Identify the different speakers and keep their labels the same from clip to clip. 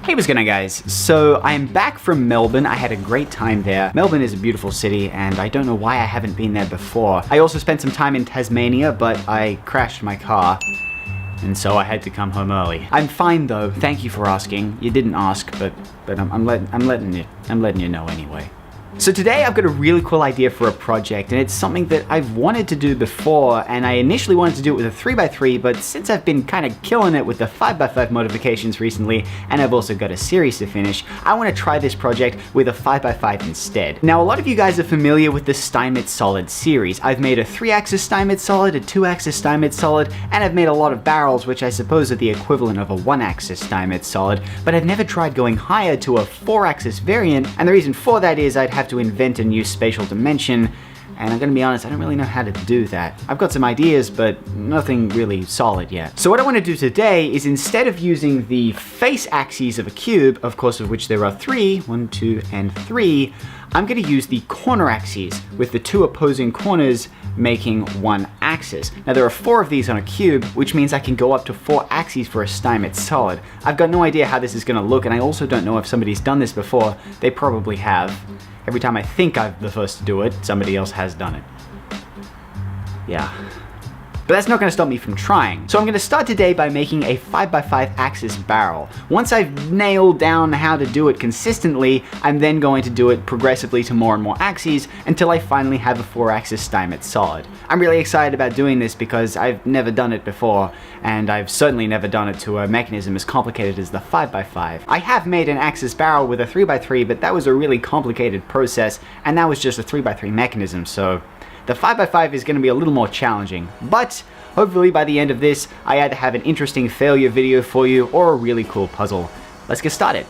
Speaker 1: Hey, what's going on, guys? So I'm back from Melbourne. I had a great time there. Melbourne is a beautiful city and I don't know why I haven't been there before. I also spent some time in Tasmania, but I crashed my car and so I had to come home early. I'm fine though. Thank you for asking. You didn't ask, but I'm letting you know anyway. So today I've got a really cool idea for a project, and it's something that I've wanted to do before, and I initially wanted to do it with a 3x3, but since I've been kind of killing it with the 5x5 modifications recently, and I've also got a series to finish, I want to try this project with a 5x5 instead. Now, a lot of you guys are familiar with the Steinmetz Solid series. I've made a 3-axis Steinmetz Solid, a 2-axis Steinmetz Solid, and I've made a lot of barrels, which I suppose are the equivalent of a 1-axis Steinmetz Solid, but I've never tried going higher to a 4-axis variant, and the reason for that is I'd have to invent a new spatial dimension, and I'm gonna be honest, I don't really know how to do that. I've got some ideas, but nothing really solid yet. So what I want to do today is, instead of using the face axes of a cube, of course of which there are 3, 1, 2, and 3, I'm gonna use the corner axes, with the 2 opposing corners making 1 axis. Now there are 4 of these on a cube, which means I can go up to 4 axes for a Steinmetz Solid. I've got no idea how this is gonna look, and I also don't know if somebody's done this before. They probably have. Every time I think I'm the first to do it, somebody else has done it. Yeah. But that's not going to stop me from trying. So I'm going to start today by making a 5x5 axis barrel. Once I've nailed down how to do it consistently, I'm then going to do it progressively to more and more axes until I finally have a 4-axis Steinmetz Solid. I'm really excited about doing this because I've never done it before, and I've certainly never done it to a mechanism as complicated as the 5x5. I have made an axis barrel with a 3x3, but that was a really complicated process, and that was just a 3x3 mechanism, so the 5x5 is going to be a little more challenging, but hopefully by the end of this, I either have an interesting failure video for you or a really cool puzzle. Let's get started.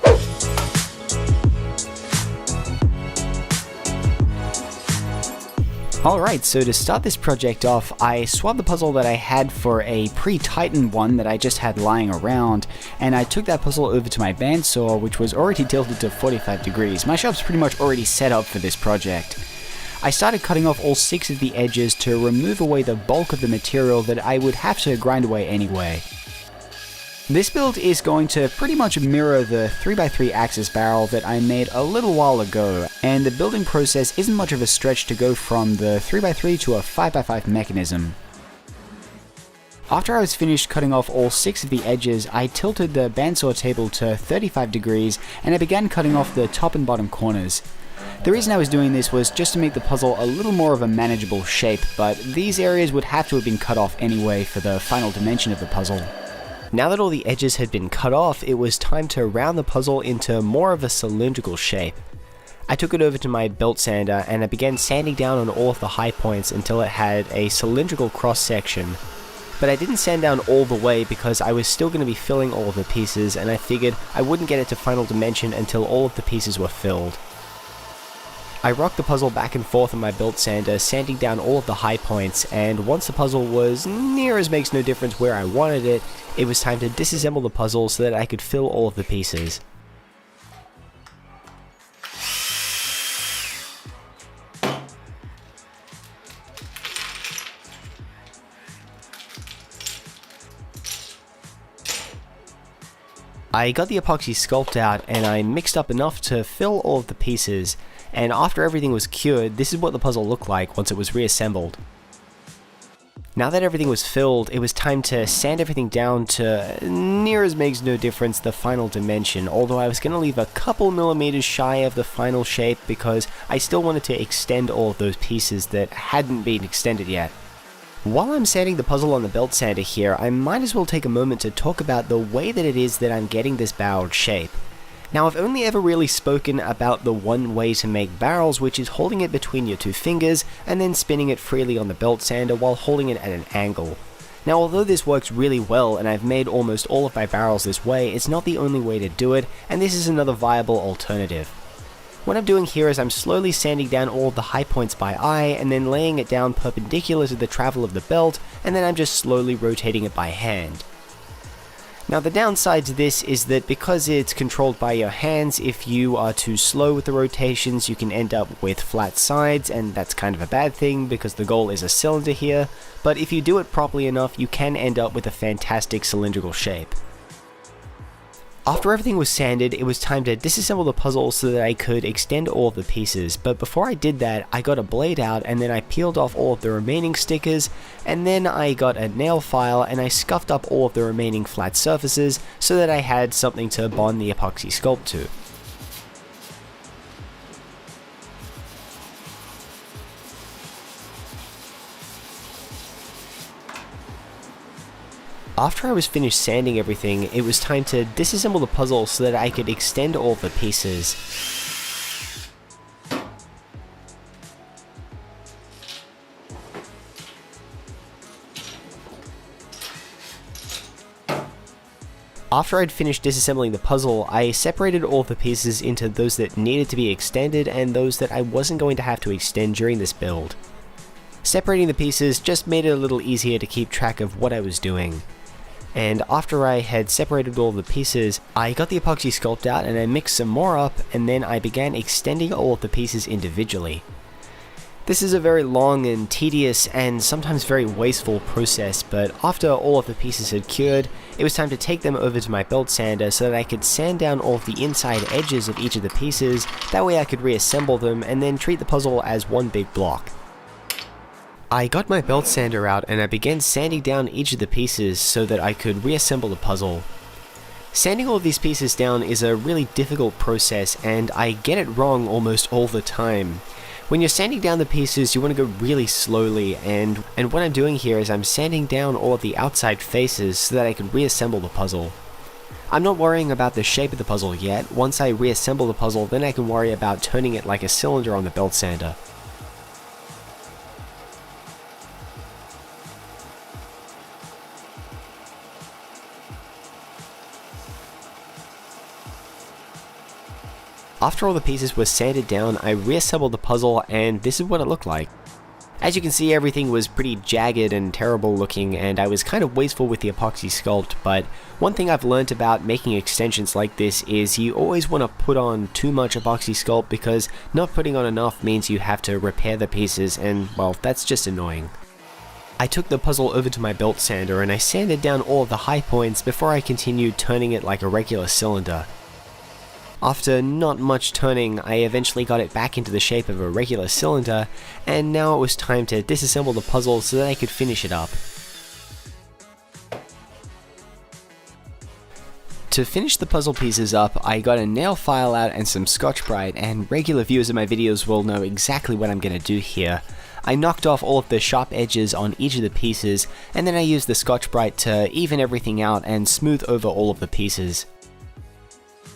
Speaker 1: Alright, so to start this project off, I swapped the puzzle that I had for a pre-Titan one that I just had lying around, and I took that puzzle over to my bandsaw, which was already tilted to 45 degrees. My shop's pretty much already set up for this project. I started cutting off all 6 of the edges to remove away the bulk of the material that I would have to grind away anyway. This build is going to pretty much mirror the 3x3 axis barrel that I made a little while ago, and the building process isn't much of a stretch to go from the 3x3 to a 5x5 mechanism. After I was finished cutting off all 6 of the edges, I tilted the bandsaw table to 35 degrees and I began cutting off the top and bottom corners. The reason I was doing this was just to make the puzzle a little more of a manageable shape, but these areas would have to have been cut off anyway for the final dimension of the puzzle. Now that all the edges had been cut off, it was time to round the puzzle into more of a cylindrical shape. I took it over to my belt sander and I began sanding down on all of the high points until it had a cylindrical cross section. But I didn't sand down all the way because I was still going to be filling all of the pieces, and I figured I wouldn't get it to final dimension until all of the pieces were filled. I rocked the puzzle back and forth on my belt sander, sanding down all of the high points, and once the puzzle was near as makes no difference where I wanted it, it was time to disassemble the puzzle so that I could fill all of the pieces. I got the epoxy sculpt out and I mixed up enough to fill all of the pieces, and after everything was cured, this is what the puzzle looked like once it was reassembled. Now that everything was filled, it was time to sand everything down to near as makes no difference the final dimension, although I was going to leave a couple millimeters shy of the final shape because I still wanted to extend all of those pieces that hadn't been extended yet. While I'm sanding the puzzle on the belt sander here, I might as well take a moment to talk about the way that it is that I'm getting this barreled shape. Now, I've only ever really spoken about the one way to make barrels, which is holding it between your 2 fingers and then spinning it freely on the belt sander while holding it at an angle. Now, although this works really well and I've made almost all of my barrels this way, it's not the only way to do it, and this is another viable alternative. What I'm doing here is I'm slowly sanding down all of the high points by eye and then laying it down perpendicular to the travel of the belt, and then I'm just slowly rotating it by hand. Now the downside to this is that because it's controlled by your hands, if you are too slow with the rotations, you can end up with flat sides, and that's kind of a bad thing because the goal is a cylinder here, but if you do it properly enough, you can end up with a fantastic cylindrical shape.
Speaker 2: After everything was sanded, it was time to disassemble the puzzle so that I could extend all of the pieces, but before I did that, I got a blade out and then I peeled off all of the remaining stickers, and then I got a nail file and I scuffed up all of the remaining flat surfaces so that I had something to bond the epoxy sculpt to. After I was finished sanding everything, it was time to disassemble the puzzle so that I could extend all the pieces. After I'd finished disassembling the puzzle, I separated all the pieces into those that needed to be extended and those that I wasn't going to have to extend during this build. Separating the pieces just made it a little easier to keep track of what I was doing. And after I had separated all the pieces, I got the epoxy sculpt out and I mixed some more up, and then I began extending all of the pieces individually. This is a very long and tedious and sometimes very wasteful process, but after all of the pieces had cured, it was time to take them over to my belt sander so that I could sand down all of the inside edges of each of the pieces, that way I could reassemble them and then treat the puzzle as one big block. I got my belt sander out and I began sanding down each of the pieces so that I could reassemble the puzzle. Sanding all of these pieces down is a really difficult process and I get it wrong almost all the time. When you're sanding down the pieces, you want to go really slowly, and what I'm doing here is I'm sanding down all of the outside faces so that I can reassemble the puzzle. I'm not worrying about the shape of the puzzle yet. Once I reassemble the puzzle, then I can worry about turning it like a cylinder on the belt sander. After all the pieces were sanded down, I reassembled the puzzle and this is what it looked like. As you can see, everything was pretty jagged and terrible looking, and I was kind of wasteful with the epoxy sculpt, but one thing I've learned about making extensions like this is you always want to put on too much epoxy sculpt because not putting on enough means you have to repair the pieces, and well, that's just annoying. I took the puzzle over to my belt sander and I sanded down all of the high points before I continued turning it like a regular cylinder. After not much turning, I eventually got it back into the shape of a regular cylinder, and now it was time to disassemble the puzzle so that I could finish it up. To finish the puzzle pieces up, I got a nail file out and some Scotch-Brite, and regular viewers of my videos will know exactly what I'm going to do here. I knocked off all of the sharp edges on each of the pieces, and then I used the Scotch-Brite to even everything out and smooth over all of the pieces.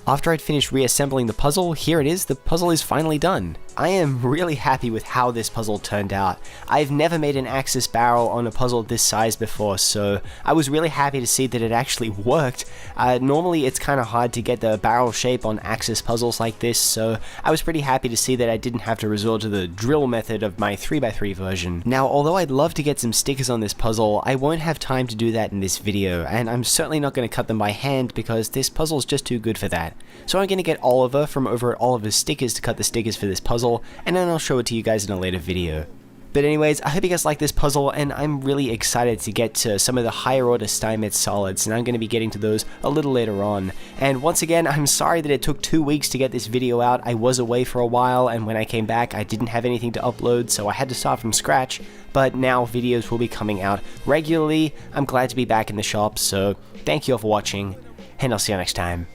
Speaker 2: After I'd finished reassembling the puzzle, here it is, the puzzle is finally done. I am really happy with how this puzzle turned out. I've never made an Axis barrel on a puzzle this size before, so I was really happy to see that it actually worked. Normally it's kind of hard to get the barrel shape on Axis puzzles like this, so I was pretty happy to see that I didn't have to resort to the drill method of my 3x3 version. Now, although I'd love to get some stickers on this puzzle, I won't have time to do that in this video, and I'm certainly not going to cut them by hand because this puzzle is just too good for that. So I'm going to get Oliver from over at Oliver's Stickers to cut the stickers for this puzzle, and then I'll show it to you guys in a later video. But anyways, I hope you guys like this puzzle, and I'm really excited to get to some of the higher order Steinmetz solids, and I'm going to be getting to those a little later on. And once again, I'm sorry that it took 2 weeks to get this video out. I was away for a while, and when I came back, I didn't have anything to upload, so I had to start from scratch. But now videos will be coming out regularly. I'm glad to be back in the shop, so thank you all for watching, and I'll see you next time.